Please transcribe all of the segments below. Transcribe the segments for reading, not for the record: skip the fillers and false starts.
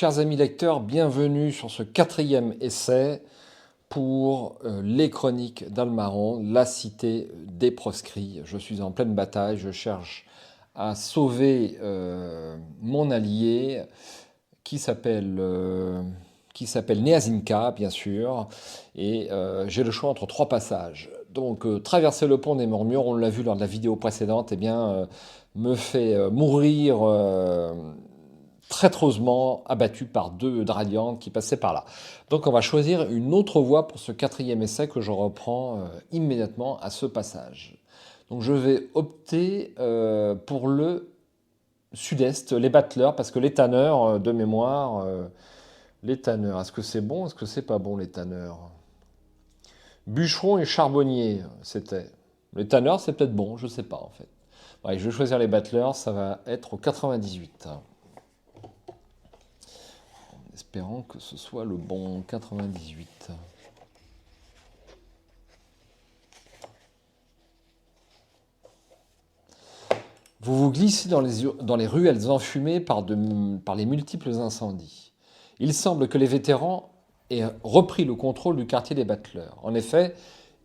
Chers amis lecteurs, bienvenue sur ce 4e essai pour les chroniques d'Almaron, la cité des proscrits. Je suis en pleine bataille, je cherche à sauver mon allié qui s'appelle Neazinka, bien sûr, et j'ai le choix entre 3 passages. Donc traverser le pont des murmures, on l'a vu lors de la vidéo précédente, eh bien, me fait mourir traîtreusement abattu par 2 Draliantes qui passaient par là. Donc on va choisir une autre voie pour ce 4e essai que je reprends immédiatement à ce passage. Donc je vais opter pour le sud-est, les battleurs, parce que les tanneurs, de mémoire, les tanneurs, est-ce que c'est bon, est-ce que c'est pas bon les tanneurs? Bûcheron et charbonnier, c'était. Les tanneurs, c'est peut-être bon, je sais pas en fait. Ouais, je vais choisir les battleurs, ça va être au 98. Espérons que ce soit le bon 98. Vous vous glissez dans les ruelles enfumées par les multiples incendies. Il semble que les vétérans aient repris le contrôle du quartier des battleurs. En effet,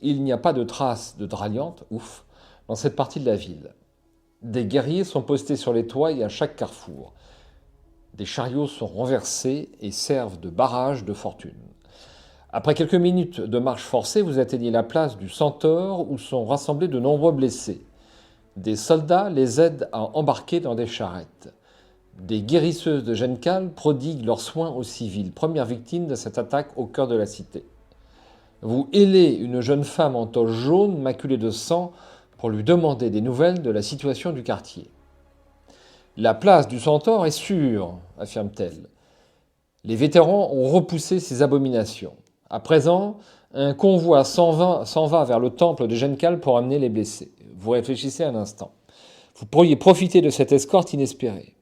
il n'y a pas de traces de Draliantes, ouf, dans cette partie de la ville. Des guerriers sont postés sur les toits et à chaque carrefour. Des chariots sont renversés et servent de barrage de fortune. Après quelques minutes de marche forcée, vous atteignez la place du Centaure où sont rassemblés de nombreux blessés. Des soldats les aident à embarquer dans des charrettes. Des guérisseuses de Genkal prodiguent leurs soins aux civils, première victime de cette attaque au cœur de la cité. Vous hélez une jeune femme en toge jaune maculée de sang pour lui demander des nouvelles de la situation du quartier. La place du Centaure est sûre, affirme-t-elle. Les vétérans ont repoussé ces abominations. À présent, un convoi s'en va vers le temple de Genkal pour amener les blessés. Vous réfléchissez un instant. Vous pourriez profiter de cette escorte inespérée.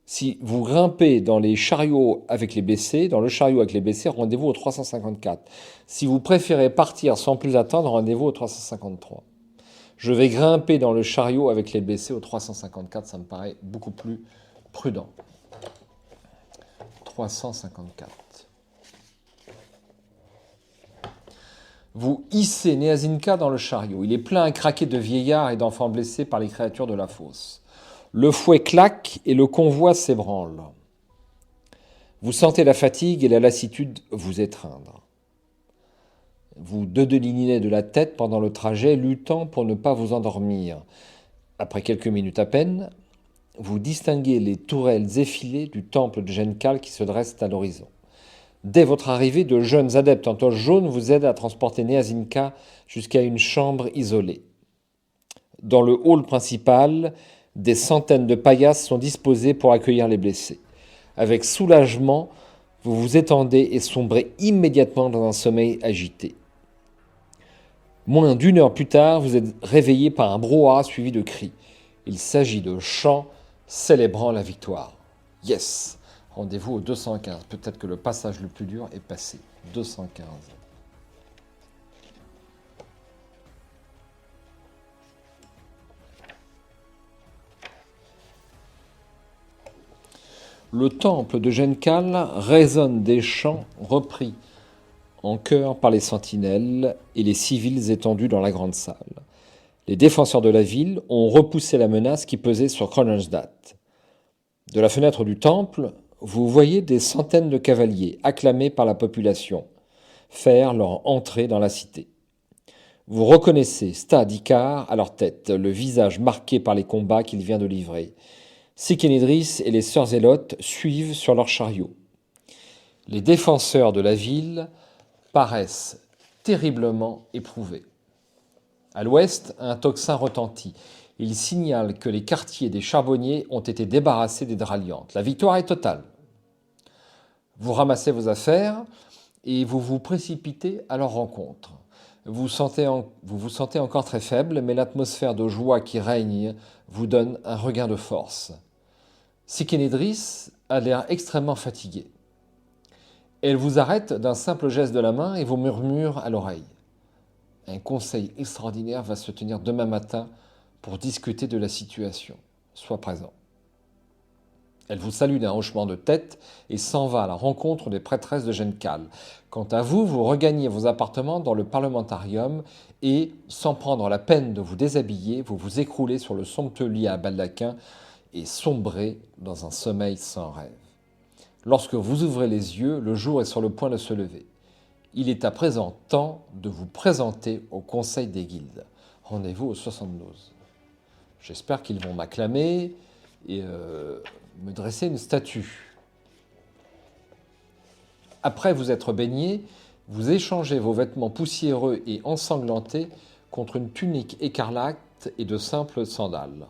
Si vous grimpez dans le chariot avec les blessés, rendez-vous au 354. Si vous préférez partir sans plus attendre, rendez-vous au 353. Je vais grimper dans le chariot avec les blessés au 354, ça me paraît beaucoup plus prudent. 354. Vous hissez Neazinka dans le chariot. Il est plein à craquer de vieillards et d'enfants blessés par les créatures de la fosse. Le fouet claque et le convoi s'ébranle. Vous sentez la fatigue et la lassitude vous étreindre. Vous dodelinez de la tête pendant le trajet, luttant pour ne pas vous endormir. Après quelques minutes à peine, vous distinguez les tourelles effilées du temple de Genkal qui se dressent à l'horizon. Dès votre arrivée, de jeunes adeptes en toge jaune vous aident à transporter Neazinka jusqu'à une chambre isolée. Dans le hall principal, des centaines de paillasses sont disposées pour accueillir les blessés. Avec soulagement, vous vous étendez et sombrez immédiatement dans un sommeil agité. Moins d'1 heure plus tard, vous êtes réveillé par un brouhaha suivi de cris. Il s'agit de chants célébrant la victoire. Yes! Rendez-vous au 215. Peut-être que le passage le plus dur est passé. 215. Le temple de Genkal résonne des chants repris en chœur par les sentinelles et les civils étendus dans la grande salle. Les défenseurs de la ville ont repoussé la menace qui pesait sur Kronenstadt. De la fenêtre du temple, vous voyez des centaines de cavaliers, acclamés par la population, faire leur entrée dans la cité. Vous reconnaissez Stad Ikar à leur tête, le visage marqué par les combats qu'il vient de livrer. Sikénédris et les sœurs Zélotes suivent sur leurs chariots. Les défenseurs de la ville paraissent terriblement éprouvés. À l'ouest, un tocsin retentit. Il signale que les quartiers des charbonniers ont été débarrassés des Draliantes. La victoire est totale. Vous ramassez vos affaires et vous vous précipitez à leur rencontre. Vous vous sentez encore très faible, mais l'atmosphère de joie qui règne vous donne un regain de force. Sikénédris a l'air extrêmement fatiguée. Elle vous arrête d'un simple geste de la main et vous murmure à l'oreille. Un conseil extraordinaire va se tenir demain matin pour discuter de la situation. Sois présent. Elle vous salue d'un hochement de tête et s'en va à la rencontre des prêtresses de Gencal. Quant à vous, vous regagnez vos appartements dans le parlementarium et, sans prendre la peine de vous déshabiller, vous vous écroulez sur le somptueux lit à baldaquin et sombrez dans un sommeil sans rêve. Lorsque vous ouvrez les yeux, le jour est sur le point de se lever. Il est à présent temps de vous présenter au Conseil des Guildes. Rendez-vous au 72. J'espère qu'ils vont m'acclamer et me dresser une statue. Après vous être baigné, vous échangez vos vêtements poussiéreux et ensanglantés contre une tunique écarlate et de simples sandales.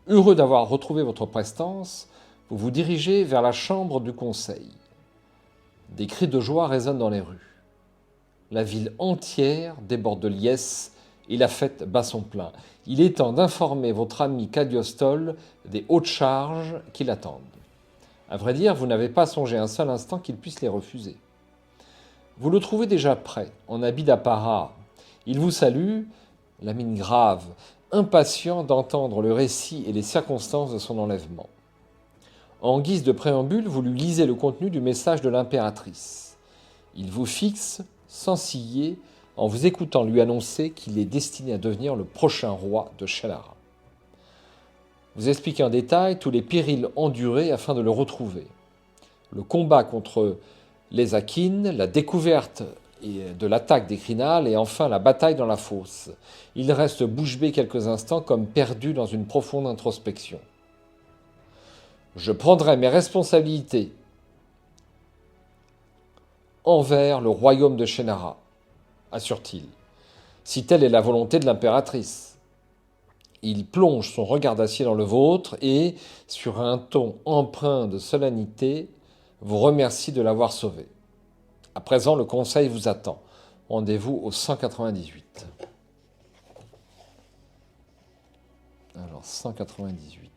Heureux d'avoir retrouvé votre prestance, vous vous dirigez vers la chambre du conseil. Des cris de joie résonnent dans les rues. La ville entière déborde de liesse et la fête bat son plein. Il est temps d'informer votre ami Cagliostole des hautes charges qui l'attendent. À vrai dire, vous n'avez pas songé un seul instant qu'il puisse les refuser. Vous le trouvez déjà prêt, en habit d'apparat. Il vous salue, la mine grave, impatient d'entendre le récit et les circonstances de son enlèvement. En guise de préambule, vous lui lisez le contenu du message de l'impératrice. Il vous fixe, sans ciller, en vous écoutant lui annoncer qu'il est destiné à devenir le prochain roi de Shannara. Vous expliquez en détail tous les périls endurés afin de le retrouver. Le combat contre les Akines, la découverte de l'attaque des Crinales et enfin la bataille dans la fosse. Il reste bouche bée quelques instants comme perdu dans une profonde introspection. Je prendrai mes responsabilités envers le royaume de Shannara, assure-t-il, si telle est la volonté de l'impératrice. Il plonge son regard d'acier dans le vôtre et, sur un ton empreint de solennité, vous remercie de l'avoir sauvé. À présent, le conseil vous attend. Rendez-vous au 198. Alors, 198.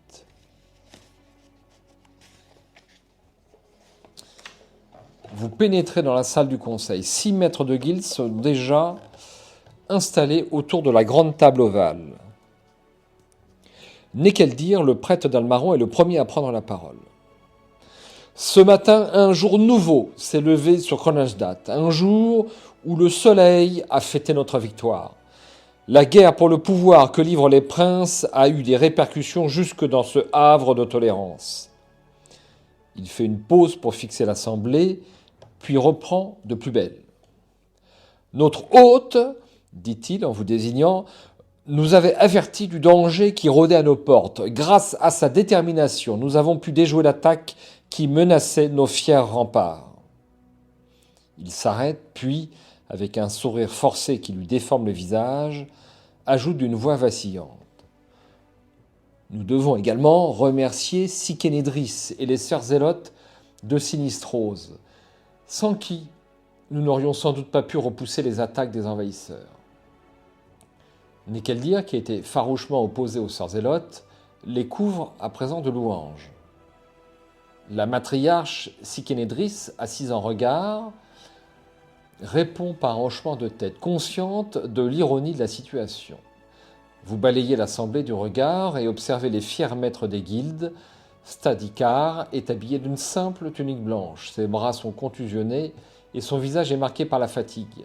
Vous pénétrez dans la salle du conseil. 6 maîtres de guilde sont déjà installés autour de la grande table ovale. Nekeldir, le prêtre d'Almaron, est le premier à prendre la parole. Ce matin, un jour nouveau s'est levé sur Kronstadt, un jour où le soleil a fêté notre victoire. La guerre pour le pouvoir que livrent les princes a eu des répercussions jusque dans ce havre de tolérance. Il fait une pause pour fixer l'assemblée, puis reprend de plus belle. Notre hôte, dit-il en vous désignant, nous avait avertis du danger qui rôdait à nos portes. Grâce à sa détermination, nous avons pu déjouer l'attaque qui menaçait nos fiers remparts. Il s'arrête, puis, avec un sourire forcé qui lui déforme le visage, ajoute d'une voix vacillante. Nous devons également remercier Sikénédris et les sœurs zélotes de Sinistrose, sans qui nous n'aurions sans doute pas pu repousser les attaques des envahisseurs. Nekeldir, qui était farouchement opposé aux sœurs zélotes, les couvre à présent de louanges. La matriarche Sikénédris, assise en regard, répond par un hochement de tête, consciente de l'ironie de la situation. Vous balayez l'assemblée du regard et observez les fiers maîtres des guildes. Stadikar est habillé d'une simple tunique blanche. Ses bras sont contusionnés et son visage est marqué par la fatigue.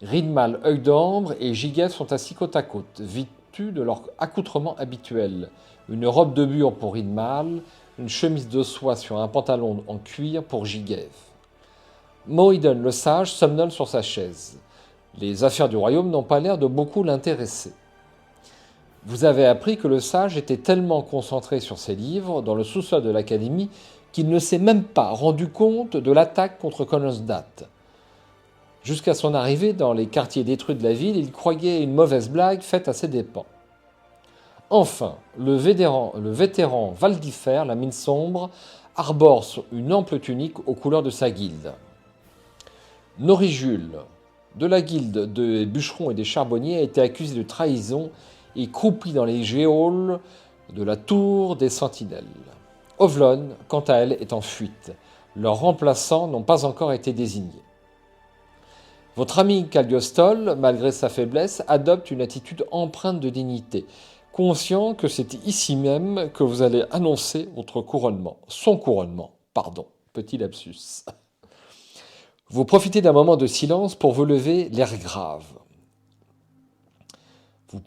Ridmal, œil d'ambre et Gigev sont assis côte à côte, vêtus de leur accoutrement habituel. Une robe de bure pour Ridmal, une chemise de soie sur un pantalon en cuir pour Gigev. Moïden, le sage, somnole sur sa chaise. Les affaires du royaume n'ont pas l'air de beaucoup l'intéresser. Vous avez appris que le sage était tellement concentré sur ses livres dans le sous-sol de l'académie qu'il ne s'est même pas rendu compte de l'attaque contre Kronstadt. Jusqu'à son arrivée dans les quartiers détruits de la ville, il croyait une mauvaise blague faite à ses dépens. Enfin, le vétéran Valdifer, la mine sombre, arbore une ample tunique aux couleurs de sa guilde. Norigul, de la guilde des bûcherons et des charbonniers, a été accusé de trahison et croupi dans les geôles de la tour des sentinelles. Ovlon, quant à elle, est en fuite. Leurs remplaçants n'ont pas encore été désignés. Votre ami Cagliostole, malgré sa faiblesse, adopte une attitude empreinte de dignité. conscient que c'est ici même que vous allez annoncer votre couronnement, son couronnement, pardon, petit lapsus. Vous profitez d'un moment de silence pour vous lever, l'air grave. Vous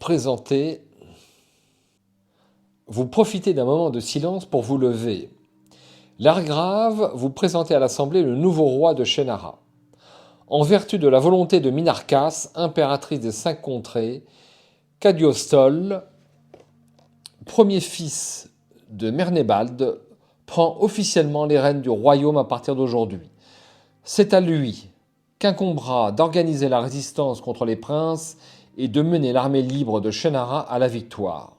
profitez d'un moment de silence pour vous lever. L'air grave, vous présentez à l'Assemblée le nouveau roi de Shennara. En vertu de la volonté de Minarcas, impératrice des 5 contrées, Cagliostole, premier fils de Mernebald, prend officiellement les rênes du royaume à partir d'aujourd'hui. C'est à lui qu'incombera d'organiser la résistance contre les princes et de mener l'armée libre de Shennara à la victoire.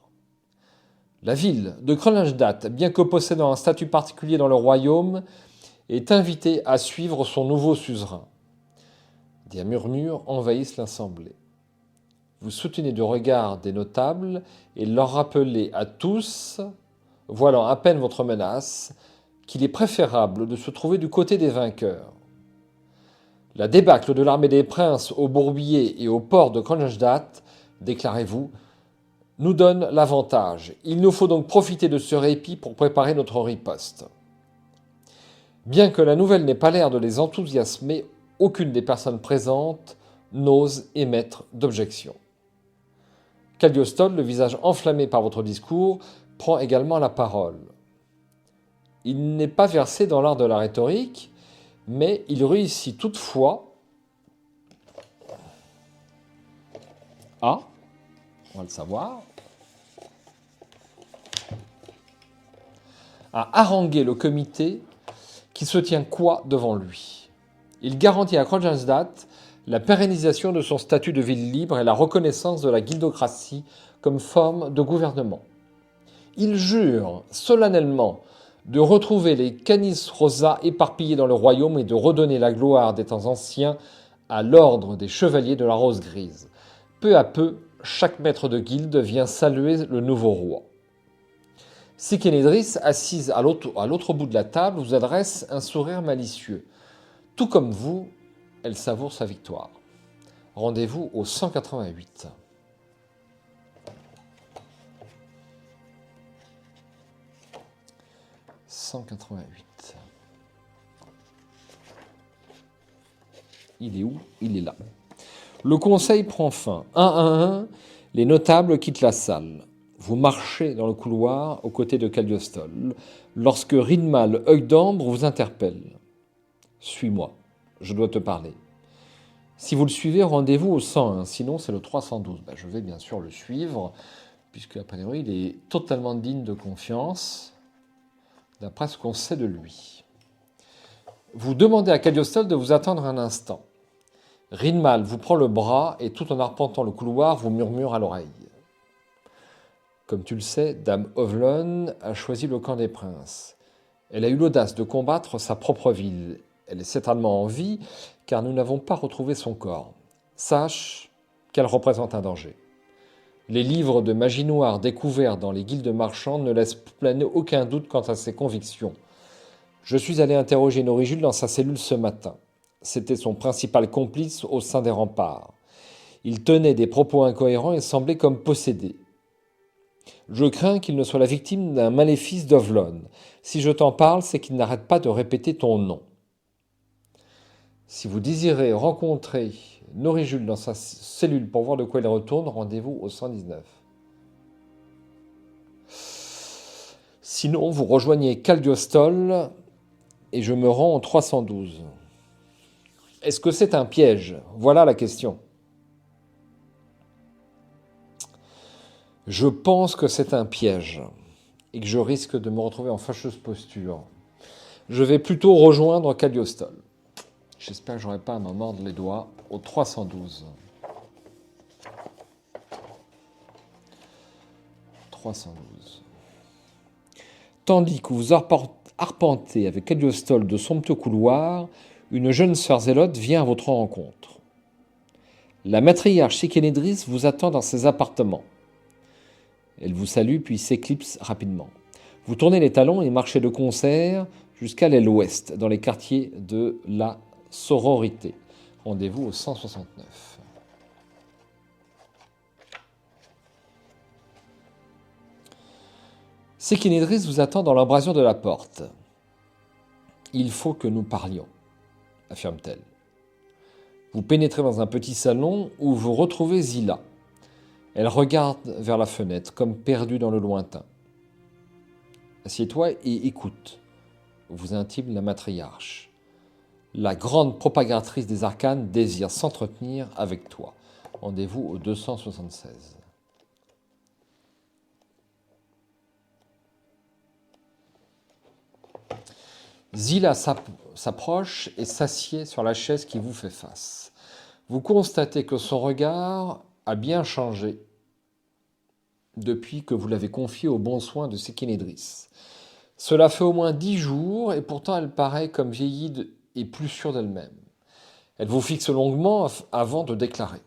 La ville de Kronstadt, bien que possédant un statut particulier dans le royaume, est invitée à suivre son nouveau suzerain. Des murmures envahissent l'assemblée. Vous soutenez du regard des notables et leur rappelez à tous, voilant à peine votre menace, qu'il est préférable de se trouver du côté des vainqueurs. La débâcle de l'armée des princes au Bourbier et au port de Kronstadt, déclarez-vous, nous donne l'avantage. Il nous faut donc profiter de ce répit pour préparer notre riposte. Bien que la nouvelle n'ait pas l'air de les enthousiasmer, aucune des personnes présentes n'ose émettre d'objection. Cagliostole, le visage enflammé par votre discours, prend également la parole. Il n'est pas versé dans l'art de la rhétorique, mais il réussit toutefois à, on va le savoir, à haranguer le comité qui se tient quoi devant lui. Il garantit à Kronstadt la pérennisation de son statut de ville libre et la reconnaissance de la guildocratie comme forme de gouvernement. Il jure solennellement de retrouver les canis rosa éparpillés dans le royaume et de redonner la gloire des temps anciens à l'ordre des chevaliers de la rose grise. Peu à peu, chaque maître de guilde vient saluer le nouveau roi. Sikénédris, assise à l'autre bout de la table, vous adresse un sourire malicieux. Tout comme vous, elle savoure sa victoire. Rendez-vous au 188. « 188. Il est où? Il est là. Le conseil prend fin. Un à un, les notables quittent la salle. Vous marchez dans le couloir aux côtés de Cagliostole, lorsque Rinmal, œil d'ambre, vous interpelle. « Suis-moi, je dois te parler. » Si vous le suivez, rendez-vous au 101, sinon c'est le 312. Je vais bien sûr le suivre, puisque a priori il est totalement digne de confiance, d'après ce qu'on sait de lui. Vous demandez à Cagliostole de vous attendre un instant. Rinmal vous prend le bras et tout en arpentant le couloir vous murmure à l'oreille. Comme tu le sais, Dame Ovlon a choisi le camp des princes. Elle a eu l'audace de combattre sa propre ville. Elle est certainement en vie, car nous n'avons pas retrouvé son corps. Sache qu'elle représente un danger. Les livres de magie noire découverts dans les guildes marchandes ne laissent planer aucun doute quant à ses convictions. Je suis allé interroger Norigul dans sa cellule ce matin. C'était son principal complice au sein des remparts. Il tenait des propos incohérents et semblait comme possédé. Je crains qu'il ne soit la victime d'un maléfice d'Ovlon. Si je t'en parle, c'est qu'il n'arrête pas de répéter ton nom. Si vous désirez rencontrer Norigul dans sa cellule pour voir de quoi il retourne, rendez-vous au 119. Sinon, vous rejoignez Cagliostole et je me rends au 312. Est-ce que c'est un piège? Voilà la question. Je pense que c'est un piège et que je risque de me retrouver en fâcheuse posture. Je vais plutôt rejoindre Cagliostole. J'espère que je n'aurai pas à m'en mordre les doigts au 312. 312. Tandis que vous arpentez avec Cagliostole de somptueux couloirs, une jeune sœur zélote vient à votre rencontre. La matriarche Sikénédris vous attend dans ses appartements. Elle vous salue puis s'éclipse rapidement. Vous tournez les talons et marchez de concert jusqu'à l'aile ouest, dans les quartiers de la sororité. Rendez-vous au 169. Sékénédris vous attend dans l'embrasure de la porte. Il faut que nous parlions, affirme-t-elle. Vous pénétrez dans un petit salon où vous retrouvez Zila. Elle regarde vers la fenêtre, comme perdue dans le lointain. Assieds-toi et écoute, vous intime la matriarche. La grande propagatrice des arcanes désire s'entretenir avec toi. Rendez-vous au 276. Zila s'approche et s'assied sur la chaise qui vous fait face. Vous constatez que son regard a bien changé depuis que vous l'avez confié au bon soin de Sékénédris. Cela fait au moins 10 jours et pourtant elle paraît comme vieillie et plus sûre d'elle-même. Elle vous fixe longuement avant de déclarer.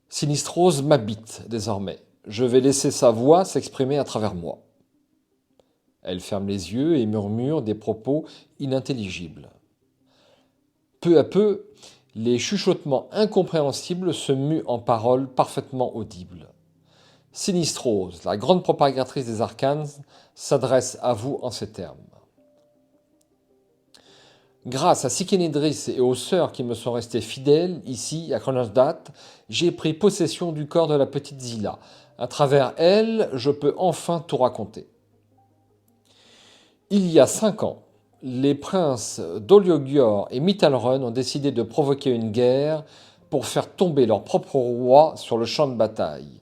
Sinistrose m'habite désormais. Je vais laisser sa voix s'exprimer à travers moi. Elle ferme les yeux et murmure des propos inintelligibles. Peu à peu, les chuchotements incompréhensibles se muent en paroles parfaitement audibles. Sinistrose, la grande propagatrice des arcanes, s'adresse à vous en ces termes. Grâce à Sékénédris et aux sœurs qui me sont restées fidèles, ici, à Kronstadt, j'ai pris possession du corps de la petite Zila. À travers elle, je peux enfin tout raconter. Il y a 5 ans, les princes Doliogior et Mithalrun ont décidé de provoquer une guerre pour faire tomber leur propre roi sur le champ de bataille.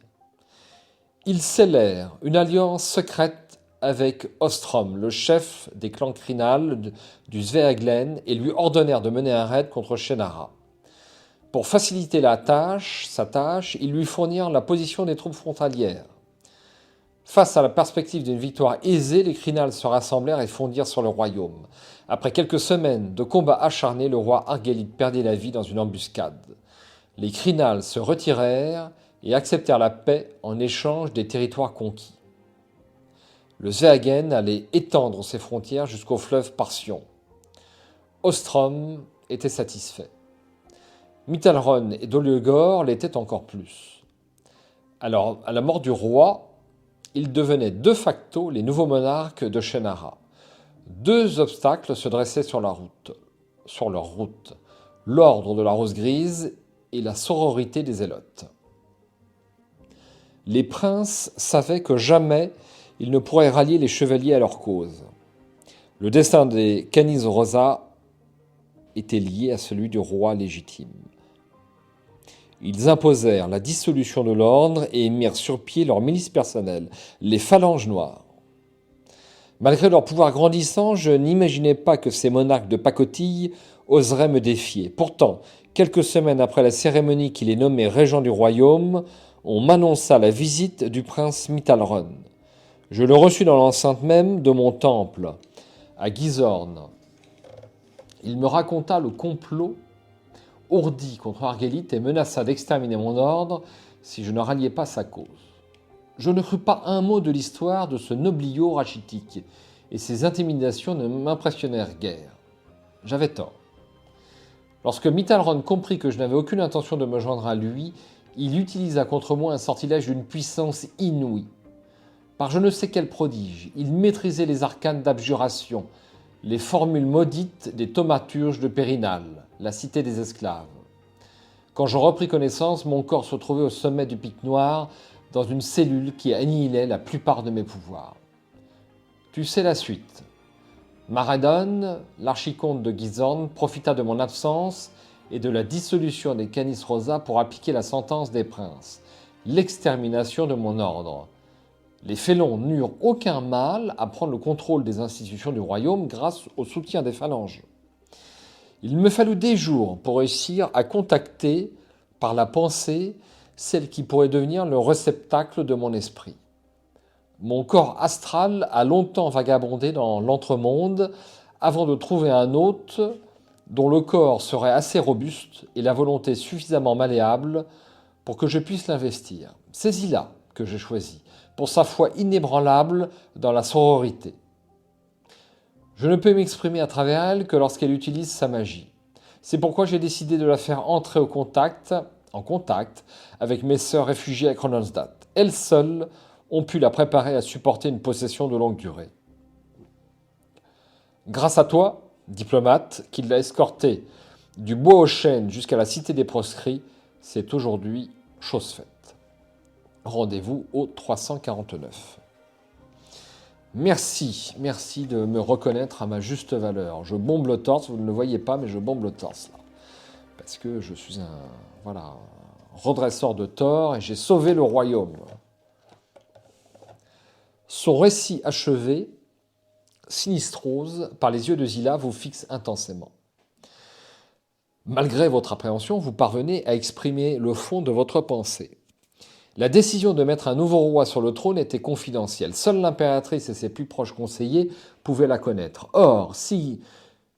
Ils scellèrent une alliance secrète avec Ostrom, le chef des clans Crinal du Sveaglen, et lui ordonnèrent de mener un raid contre Shennara. Pour faciliter sa tâche, ils lui fournirent la position des troupes frontalières. Face à la perspective d'une victoire aisée, les Crinal se rassemblèrent et fondirent sur le royaume. Après quelques semaines de combats acharnés, le roi Argélide perdit la vie dans une embuscade. Les Crinal se retirèrent et acceptèrent la paix en échange des territoires conquis. Le Sveagen allait étendre ses frontières jusqu'au fleuve Parsion. Ostrom était satisfait. Mithalrun et Doliogor l'étaient encore plus. Alors, à la mort du roi, ils devenaient de facto les nouveaux monarques de Shennara. 2 obstacles se dressaient sur leur route, l'ordre de la Rose Grise et la sororité des Zélotes. Les princes savaient que jamais ils ne pourraient rallier les chevaliers à leur cause. Le destin des Canis Rosa était lié à celui du roi légitime. Ils imposèrent la dissolution de l'ordre et mirent sur pied leur milice personnelle, les Phalanges Noires. Malgré leur pouvoir grandissant, je n'imaginais pas que ces monarques de pacotille oseraient me défier. Pourtant, quelques semaines après la cérémonie qui les nommait régents du royaume, on m'annonça la visite du prince Mithalrun. Je le reçus dans l'enceinte même de mon temple, à Gizorn. Il me raconta le complot ourdi contre Argélite et menaça d'exterminer mon ordre si je ne ralliais pas sa cause. Je ne crus pas un mot de l'histoire de ce nobliau rachitique, et ses intimidations ne m'impressionnèrent guère. J'avais tort. Lorsque Mithalrun comprit que je n'avais aucune intention de me joindre à lui, il utilisa contre moi un sortilège d'une puissance inouïe. Par je ne sais quel prodige, il maîtrisait les arcanes d'abjuration, les formules maudites des thaumaturges de Périnal, la cité des esclaves. Quand je repris connaissance, mon corps se trouvait au sommet du pic noir, dans une cellule qui annihilait la plupart de mes pouvoirs. Tu sais la suite. Maradon, l'archicomte de Gizorn, profita de mon absence et de la dissolution des Canis Rosa pour appliquer la sentence des princes, l'extermination de mon ordre. Les Félons n'eurent aucun mal à prendre le contrôle des institutions du royaume grâce au soutien des Phalanges. Il me fallut des jours pour réussir à contacter, par la pensée, celle qui pourrait devenir le réceptacle de mon esprit. Mon corps astral a longtemps vagabondé dans l'entremonde avant de trouver un hôte dont le corps serait assez robuste et la volonté suffisamment malléable pour que je puisse l'investir. C'est Zila que j'ai choisi, pour sa foi inébranlable dans la sororité. Je ne peux m'exprimer à travers elle que lorsqu'elle utilise sa magie. C'est pourquoi j'ai décidé de la faire entrer en contact avec mes sœurs réfugiées à Kronstadt. Elles seules ont pu la préparer à supporter une possession de longue durée. Grâce à toi, diplomate, qui l'a escorté du bois aux chênes jusqu'à la cité des proscrits, c'est aujourd'hui chose faite. Rendez-vous au 349. Merci de me reconnaître à ma juste valeur. Je bombe le torse, vous ne le voyez pas, mais je bombe le torse là. Parce que je suis un redresseur de tort et j'ai sauvé le royaume. Son récit achevé, Sinistrose, par les yeux de Zila, vous fixe intensément. Malgré votre appréhension, vous parvenez à exprimer le fond de votre pensée. La décision de mettre un nouveau roi sur le trône était confidentielle. Seule l'impératrice et ses plus proches conseillers pouvaient la connaître. Or, si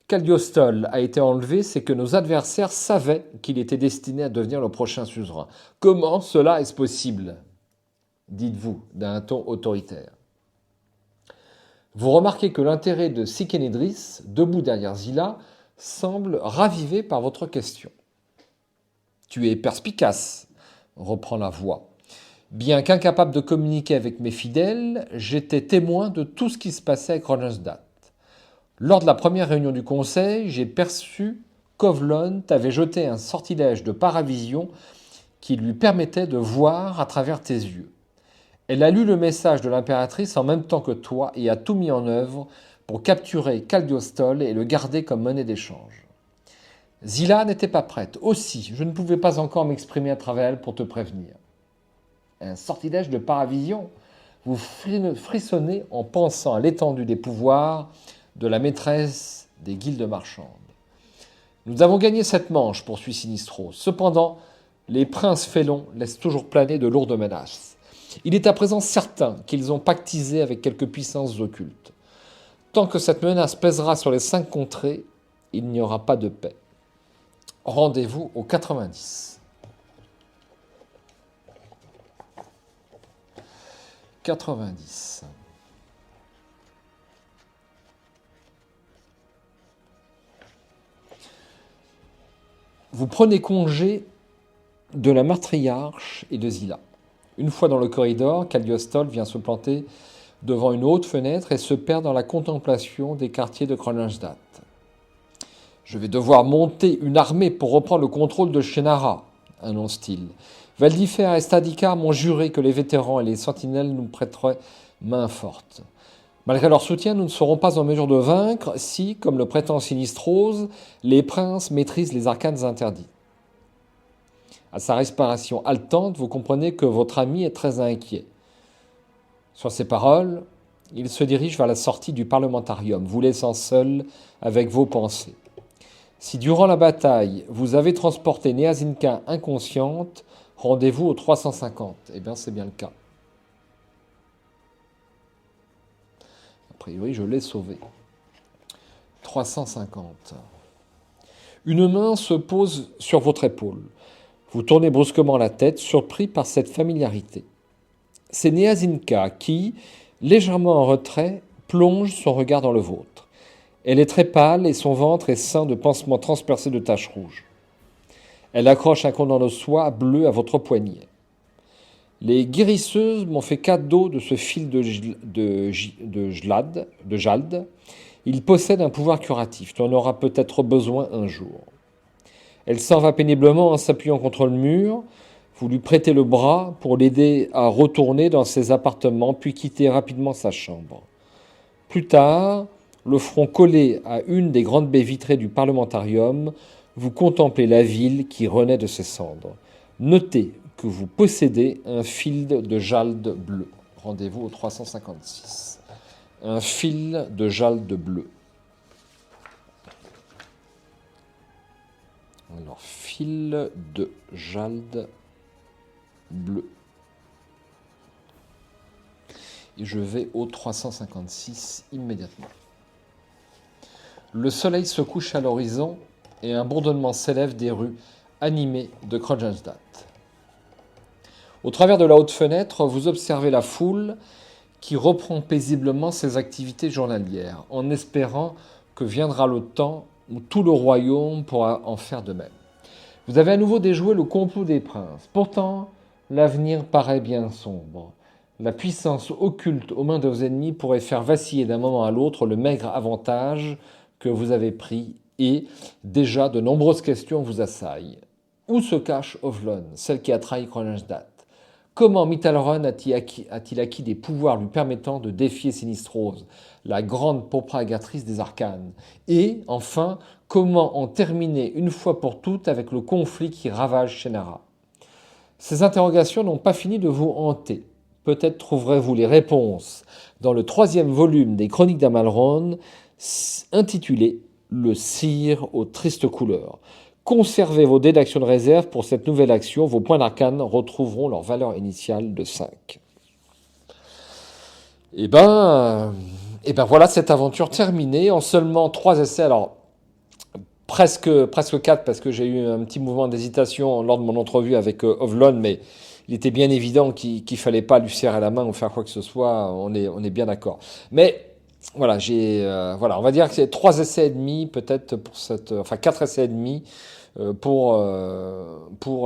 Cagliostole a été enlevé, c'est que nos adversaires savaient qu'il était destiné à devenir le prochain suzerain. Comment cela est-ce possible ? Dites-vous d'un ton autoritaire. Vous remarquez que l'intérêt de Sikenidris, debout derrière Zila, semble ravivé par votre question. Tu es perspicace, reprend la voix. Bien qu'incapable de communiquer avec mes fidèles, j'étais témoin de tout ce qui se passait à Kronstadt. Lors de la première réunion du conseil, j'ai perçu qu'Ovlon t'avait jeté un sortilège de paravision qui lui permettait de voir à travers tes yeux. Elle a lu le message de l'impératrice en même temps que toi et a tout mis en œuvre pour capturer Cagliostole et le garder comme monnaie d'échange. Zila n'était pas prête. Aussi, je ne pouvais pas encore m'exprimer à travers elle pour te prévenir. Un sortilège de paravision ? Vous frissonnez en pensant à l'étendue des pouvoirs de la maîtresse des guildes marchandes. Nous avons gagné cette manche, poursuit Sinistros. Cependant, les princes félons laissent toujours planer de lourdes menaces. Il est à présent certain qu'ils ont pactisé avec quelques puissances occultes. Tant que cette menace pèsera sur les 5 contrées, il n'y aura pas de paix. Rendez-vous au 90. 90. Vous prenez congé de la matriarche et de Zila. Une fois dans le corridor, Cagliostole vient se planter devant une haute fenêtre et se perd dans la contemplation des quartiers de Kronstadt. Je vais devoir monter une armée pour reprendre le contrôle de Shennara, annonce-t-il. Valdifer et Stadikar m'ont juré que les vétérans et les sentinelles nous prêteraient main forte. Malgré leur soutien, nous ne serons pas en mesure de vaincre si, comme le prétend Sinistrose, les princes maîtrisent les arcanes interdits. À sa respiration haletante, vous comprenez que votre ami est très inquiet. Sur ces paroles, il se dirige vers la sortie du parlementarium, vous laissant seul avec vos pensées. Si durant la bataille, vous avez transporté Neazinka inconsciente, rendez-vous au 350. Eh bien, c'est bien le cas. A priori, je l'ai sauvée. 350. Une main se pose sur votre épaule. Vous tournez brusquement la tête, surpris par cette familiarité. C'est Neazinka qui, légèrement en retrait, plonge son regard dans le vôtre. Elle est très pâle et son ventre est ceint de pansements transpercés de taches rouges. Elle accroche un condom de soie bleu à votre poignet. Les guérisseuses m'ont fait cadeau de ce fil de jade. Il possède un pouvoir curatif. Tu en auras peut-être besoin un jour. Elle s'en va péniblement en s'appuyant contre le mur. Vous lui prêtez le bras pour l'aider à retourner dans ses appartements, puis quitter rapidement sa chambre. Plus tard, le front collé à une des grandes baies vitrées du parlementarium, vous contemplez la ville qui renaît de ses cendres. Notez que vous possédez un fil de jalde bleu. Rendez-vous au 356. Un fil de jalde bleu. Alors, fil de jalde bleu. Et je vais au 356 immédiatement. Le soleil se couche à l'horizon et un bourdonnement s'élève des rues animées de Kronstadt. Au travers de la haute fenêtre, vous observez la foule qui reprend paisiblement ses activités journalières, en espérant que viendra le temps où tout le royaume pourra en faire de même. Vous avez à nouveau déjoué le complot des princes. Pourtant, l'avenir paraît bien sombre. La puissance occulte aux mains de vos ennemis pourrait faire vaciller d'un moment à l'autre le maigre avantage que vous avez pris et déjà de nombreuses questions vous assaillent. Où se cache Ovlon, celle qui a trahi Kronenstadt? Comment Mithalrun a-t-il acquis des pouvoirs lui permettant de défier Sinistrose, la grande propagatrice des arcanes? Et, enfin, comment en terminer une fois pour toutes avec le conflit qui ravage Shannara? Ces interrogations n'ont pas fini de vous hanter. Peut-être trouverez-vous les réponses dans le 3e volume des Chroniques d'Amalron, intitulé Le Sire aux tristes couleurs. Conservez vos dés d'action de réserve pour cette nouvelle action. Vos points d'arcane retrouveront leur valeur initiale de 5. Et ben voilà cette aventure terminée en seulement 3 essais. Alors, presque 4 parce que j'ai eu un petit mouvement d'hésitation lors de mon entrevue avec Ovlon, mais il était bien évident qu'il ne fallait pas lui serrer la main ou faire quoi que ce soit. On est bien d'accord. Mais voilà, on va dire que c'est 3 essais et demi peut-être pour 4 essais et demi pour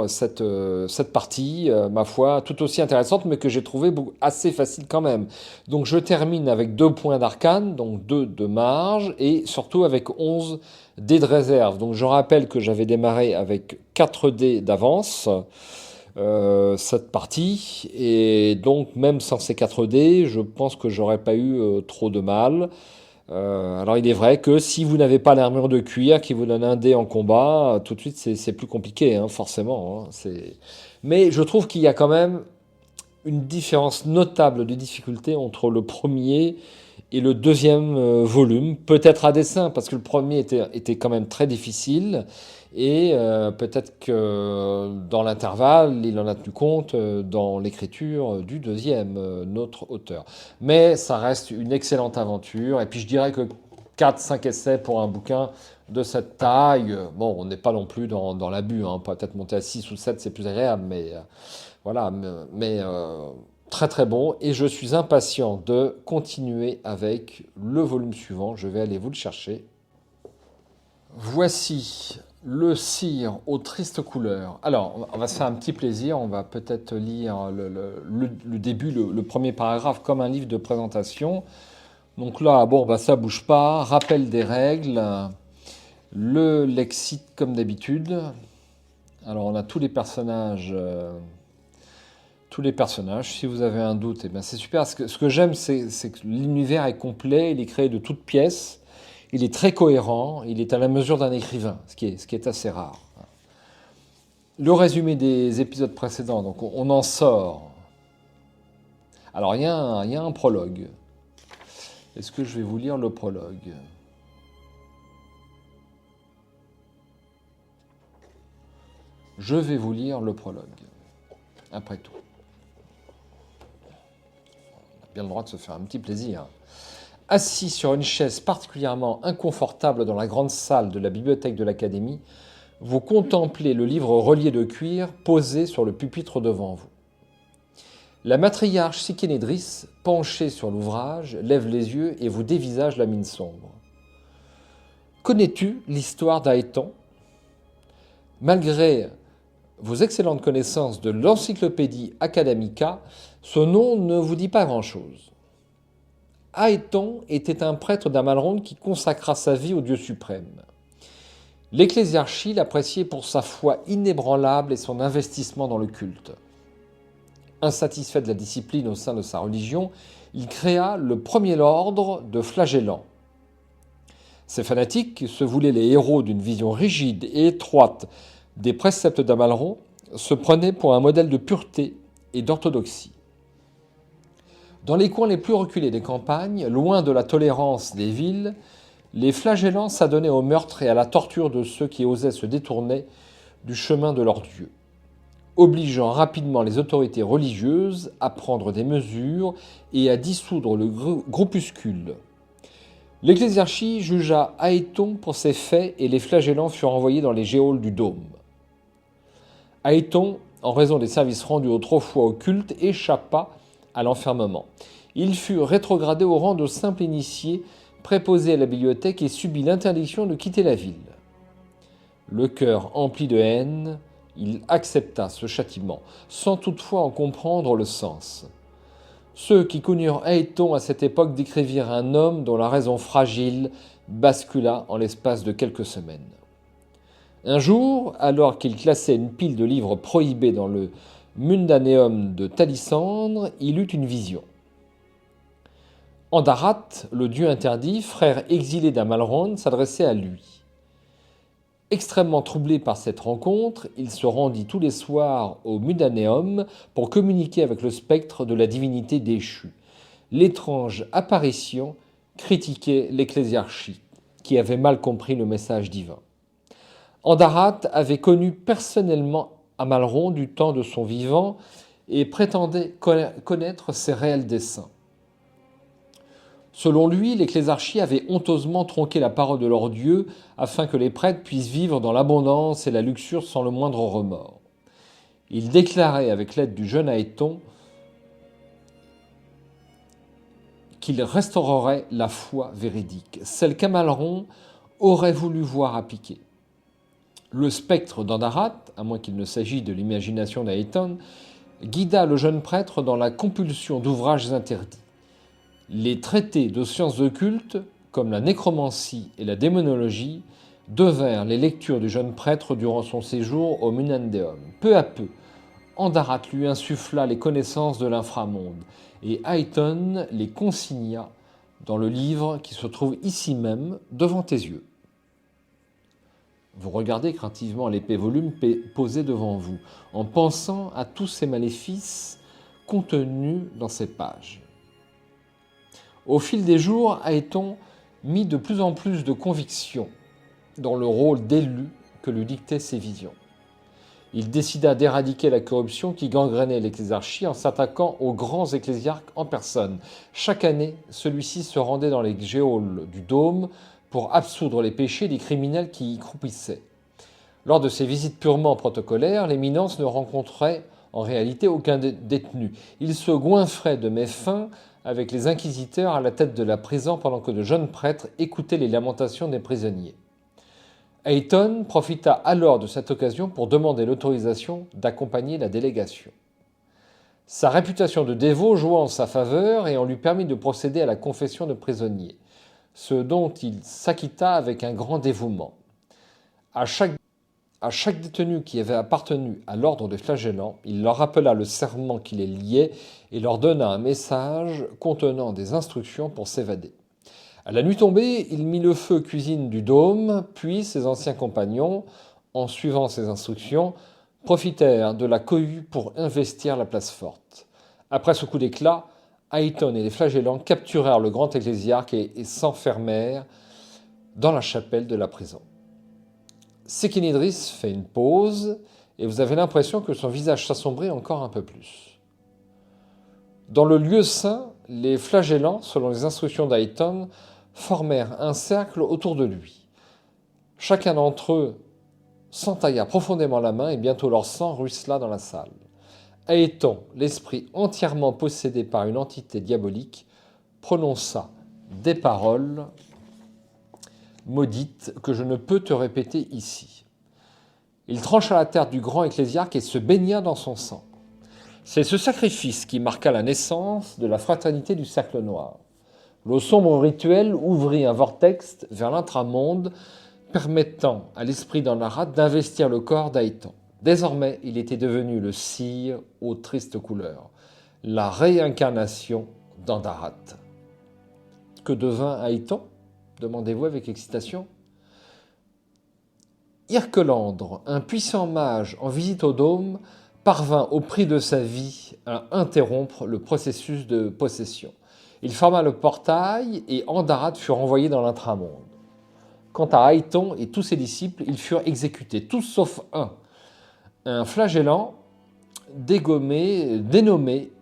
cette partie, ma foi, tout aussi intéressante, mais que j'ai trouvé assez facile quand même. Donc je termine avec 2 points d'arcane, donc 2 de marge, et surtout avec 11 dés de réserve. Donc je rappelle que j'avais démarré avec 4 dés d'avance, cette partie, et donc même sans ces 4 dés, je pense que j'aurais pas eu trop de mal. Alors il est vrai que si vous n'avez pas l'armure de cuir qui vous donne un dé en combat, tout de suite c'est plus compliqué, hein, forcément. Hein, mais je trouve qu'il y a quand même une différence notable de difficulté entre le premier et le 2e volume, peut-être à dessein, parce que le premier était quand même très difficile, et peut-être que dans l'intervalle, il en a tenu compte dans l'écriture du 2e, notre auteur. Mais ça reste une excellente aventure, et puis je dirais que 4-5 essais pour un bouquin de cette taille, bon, on n'est pas non plus dans l'abus, hein, peut-être monter à 6 ou 7, c'est plus agréable, mais voilà, mais très très bon, et je suis impatient de continuer avec le volume suivant. Je vais aller vous le chercher. Voici le Sire aux tristes couleurs. Alors, on va se faire un petit plaisir. On va peut-être lire le début, le premier paragraphe, comme un livre de présentation. Donc là, bon, bah, ça bouge pas. Rappel des règles. Le lexique, comme d'habitude. Alors, on a tous les personnages. Si vous avez un doute, eh bien c'est super. Ce que j'aime, c'est que l'univers est complet, il est créé de toutes pièces, il est très cohérent, il est à la mesure d'un écrivain, ce qui est assez rare. Le résumé des épisodes précédents, donc on en sort. Alors il y a un prologue. Est-ce que je vais vous lire le prologue? Je vais vous lire le prologue, après tout. Bien le droit de se faire un petit plaisir. Assis sur une chaise particulièrement inconfortable dans la grande salle de la bibliothèque de l'Académie, vous contemplez le livre relié de cuir posé sur le pupitre devant vous. La matriarche Sikénédris, penchée sur l'ouvrage, lève les yeux et vous dévisage la mine sombre. Connais-tu l'histoire d'Aéton? Malgré vos excellentes connaissances de l'encyclopédie Academica, ce nom ne vous dit pas grand-chose. Aéton était un prêtre d'Amalron qui consacra sa vie au Dieu suprême. L'ecclésiarchie l'appréciait pour sa foi inébranlable et son investissement dans le culte. Insatisfait de la discipline au sein de sa religion, il créa le premier ordre de flagellants. Ces fanatiques se voulaient les héros d'une vision rigide et étroite des préceptes d'Amalron, se prenaient pour un modèle de pureté et d'orthodoxie. Dans les coins les plus reculés des campagnes, loin de la tolérance des villes, les flagellants s'adonnaient au meurtre et à la torture de ceux qui osaient se détourner du chemin de leur Dieu, obligeant rapidement les autorités religieuses à prendre des mesures et à dissoudre le groupuscule. L'ecclésiarchie jugea Aéton pour ses faits et les flagellants furent envoyés dans les geôles du Dôme. Aéton, en raison des services rendus autrefois au culte, échappa à l'enfermement. Il fut rétrogradé au rang de simple initié, préposé à la bibliothèque et subit l'interdiction de quitter la ville. Le cœur empli de haine, il accepta ce châtiment, sans toutefois en comprendre le sens. Ceux qui connurent Aéton à cette époque décrivirent un homme dont la raison fragile bascula en l'espace de quelques semaines. Un jour, alors qu'il classait une pile de livres prohibés dans le Mundaneum de Talisandre, il eut une vision. Andarat, le dieu interdit, frère exilé d'Amalronde, s'adressait à lui. Extrêmement troublé par cette rencontre, il se rendit tous les soirs au Mundaneum pour communiquer avec le spectre de la divinité déchue. L'étrange apparition critiquait l'ecclésiarchie, qui avait mal compris le message divin. Andarat avait connu personnellement Amalron du temps de son vivant et prétendait connaître ses réels desseins. Selon lui, l'ecclésiarchie avait honteusement tronqué la parole de leur Dieu afin que les prêtres puissent vivre dans l'abondance et la luxure sans le moindre remords. Il déclarait avec l'aide du jeune Aéton qu'il restaurerait la foi véridique, celle qu'Amalron aurait voulu voir appliquée. Le spectre d'Andarat, à moins qu'il ne s'agisse de l'imagination d'Aéton, guida le jeune prêtre dans la compulsion d'ouvrages interdits. Les traités de sciences occultes, comme la nécromancie et la démonologie, devinrent les lectures du jeune prêtre durant son séjour au Mundaneum. Peu à peu, Andarat lui insuffla les connaissances de l'inframonde, et Aéton les consigna dans le livre qui se trouve ici même, devant tes yeux. Vous regardez craintivement l'épais volume posé devant vous, en pensant à tous ces maléfices contenus dans ces pages. Au fil des jours, Aéton mit de plus en plus de conviction dans le rôle d'élu que lui dictaient ses visions. Il décida d'éradiquer la corruption qui gangrénait l'ecclésiarchie en s'attaquant aux grands ecclésiarques en personne. Chaque année, celui-ci se rendait dans les géoles du dôme pour absoudre les péchés des criminels qui y croupissaient. Lors de ces visites purement protocolaires, l'éminence ne rencontrait en réalité aucun détenu. Il se goinfrait de méfaits avec les inquisiteurs à la tête de la prison pendant que de jeunes prêtres écoutaient les lamentations des prisonniers. Aéton profita alors de cette occasion pour demander l'autorisation d'accompagner la délégation. Sa réputation de dévot joua en sa faveur et on lui permit de procéder à la confession de prisonniers, ce dont il s'acquitta avec un grand dévouement. À chaque détenu qui avait appartenu à l'ordre des flagellants, il leur rappela le serment qui les liait et leur donna un message contenant des instructions pour s'évader. À la nuit tombée, il mit le feu aux cuisines du dôme, puis ses anciens compagnons, en suivant ses instructions, profitèrent de la cohue pour investir la place forte. Après ce coup d'éclat, Aéton et les flagellants capturèrent le grand ecclésiarque et s'enfermèrent dans la chapelle de la prison. Sékénidris fait une pause et vous avez l'impression que son visage s'assombrit encore un peu plus. Dans le lieu saint, les flagellants, selon les instructions d'Aéton, formèrent un cercle autour de lui. Chacun d'entre eux s'entailla profondément la main et bientôt leur sang ruissela dans la salle. Aéton, l'esprit entièrement possédé par une entité diabolique, prononça des paroles maudite que je ne peux te répéter ici. Il trancha la terre du grand ecclésiarque et se baigna dans son sang. C'est ce sacrifice qui marqua la naissance de la fraternité du cercle noir. Le sombre rituel ouvrit un vortex vers l'intramonde, permettant à l'esprit d'Andarat d'investir le corps d'Aéton. Désormais, il était devenu le cire aux tristes couleurs, la réincarnation d'Andarat. Que devint Aéton ? Demandez-vous avec excitation. Irkelandre, un puissant mage en visite au dôme, parvint au prix de sa vie à interrompre le processus de possession. Il ferma le portail et Andarat fut renvoyé dans l'intramonde. Quant à Aéton et tous ses disciples, ils furent exécutés, tous sauf un flagellant dénommé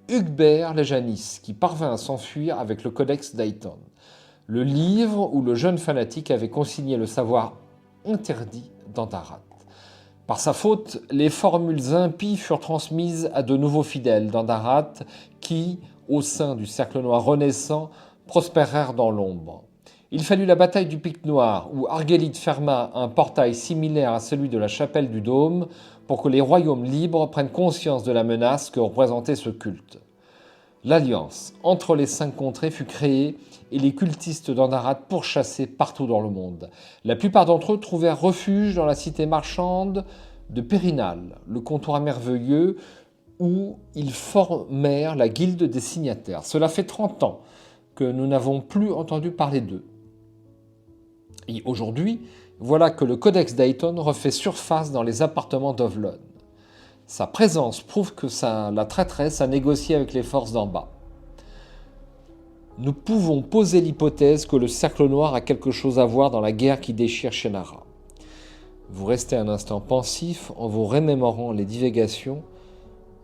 Hugbert Léjanis, qui parvint à s'enfuir avec le codex d'Aéton, le livre où le jeune fanatique avait consigné le savoir interdit d'Andarat. Par sa faute, les formules impies furent transmises à de nouveaux fidèles d'Andarat qui, au sein du cercle noir renaissant, prospérèrent dans l'ombre. Il fallut la bataille du Pic Noir, où Argélide ferma un portail similaire à celui de la chapelle du Dôme, pour que les royaumes libres prennent conscience de la menace que représentait ce culte. L'alliance entre les 5 contrées fut créée et les cultistes d'Andarat pourchassaient partout dans le monde. La plupart d'entre eux trouvèrent refuge dans la cité marchande de Périnal, le comptoir merveilleux où ils formèrent la guilde des signataires. Cela fait 30 ans que nous n'avons plus entendu parler d'eux. Et aujourd'hui, voilà que le Codex Dayton refait surface dans les appartements d'Ovlon. Sa présence prouve que la traîtresse a négocié avec les forces d'en bas. Nous pouvons poser l'hypothèse que le Cercle Noir a quelque chose à voir dans la guerre qui déchire Shennara. Vous restez un instant pensif en vous remémorant les divagations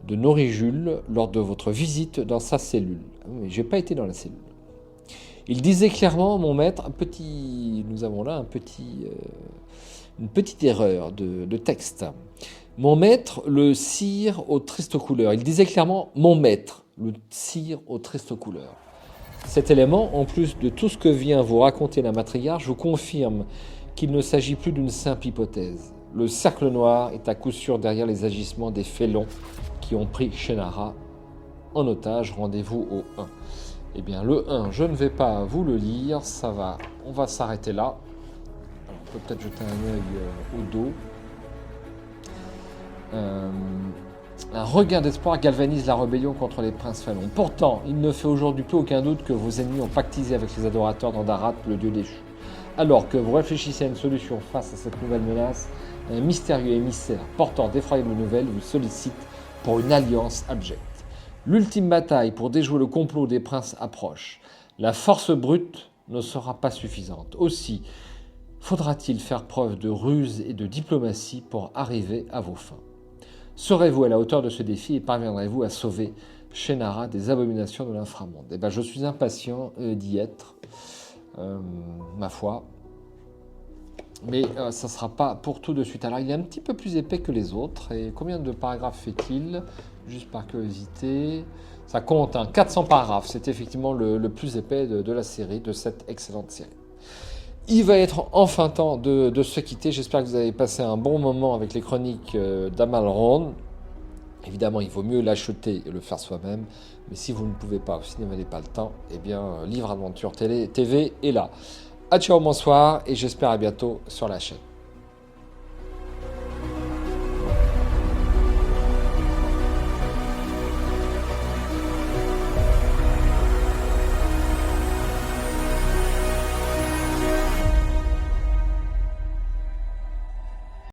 de Norigul lors de votre visite dans sa cellule. Mais je n'ai pas été dans la cellule. Il disait clairement, mon maître, nous avons là une petite erreur de texte. Mon maître, le sire aux tristes couleurs. Il disait clairement, mon maître, le sire aux tristes couleurs. Cet élément, en plus de tout ce que vient vous raconter la matriarche, vous confirme qu'il ne s'agit plus d'une simple hypothèse. Le Cercle Noir est à coup sûr derrière les agissements des félons qui ont pris Shennara en otage. Rendez-vous au 1. Eh bien, le 1, je ne vais pas vous le lire, on va s'arrêter là. Alors, on peut peut-être jeter un œil au dos. Un regain d'espoir galvanise la rébellion contre les princes Phalon. Pourtant, il ne fait aujourd'hui plus aucun doute que vos ennemis ont pactisé avec les adorateurs d'Andarat, le dieu déchu. Alors que vous réfléchissez à une solution face à cette nouvelle menace, un mystérieux émissaire portant d'effroyables nouvelles vous sollicite pour une alliance abjecte. L'ultime bataille pour déjouer le complot des princes approche. La force brute ne sera pas suffisante. Aussi, faudra-t-il faire preuve de ruse et de diplomatie pour arriver à vos fins. Serez-vous à la hauteur de ce défi et parviendrez-vous à sauver Shennara des abominations de l'inframonde ? Eh bien, je suis impatient d'y être, ma foi. Mais ça ne sera pas pour tout de suite. Alors, il est un petit peu plus épais que les autres. Et combien de paragraphes fait-il ? Juste par curiosité. Ça compte, 400 paragraphes. C'est effectivement le plus épais de la série, de cette excellente série. Il va être enfin temps de se quitter. J'espère que vous avez passé un bon moment avec les chroniques d'Amalron. Évidemment, il vaut mieux l'acheter et le faire soi-même. Mais si vous ne pouvez pas, ou si vous n'avez pas le temps, eh bien, Livre Aventure TV est là. À ciao, bonsoir, et j'espère à bientôt sur la chaîne.